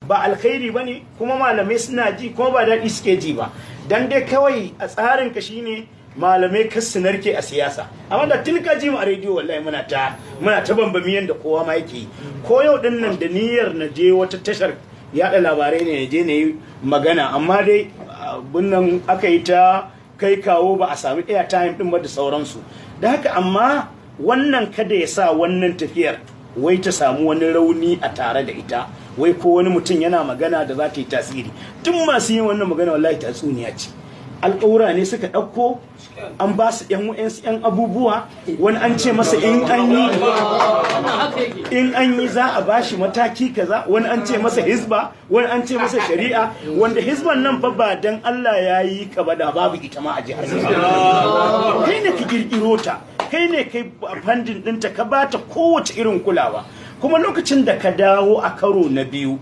ba alkhairi bane kuma malamai suna ji kuma ba daɗi suke ji ba dan dai kawai a tsarin ka shine malamai kas su narke a siyasa amma da tun ka ji mu a rediyo wallahi muna ta bambamiyan da kowa ma yake ko yau din nan da niyyar na je wata tashar yaɗa labarai ne je na yi magana amma dai bunnan aka yi ta kai kawo ba a sami airtime din ba da sauransu da haka amma wannan kada ya sa wannan tafiyar wai ta samu wani rauni a tare da ita wai ko wani mutum yana magana da za ta yi tasiri tun masu yin wannan magana wallahi tatsuniya ce alƙawura ne suka ɗauko an ba su ‘yan abubuwa wani an ce masa in an yi za a ba shi mataki kaza wani an ce masa hizba wani an ce masa shari'a wanda hizban nan fa ba dan Allah ya yi ka ba da babu ita ma a jihar kai ne ka kirkiro ta kai ne kai fandin ɗinta ka ba ta kowace irin kulawa kuma lokacin da ka dawo a karo na biyu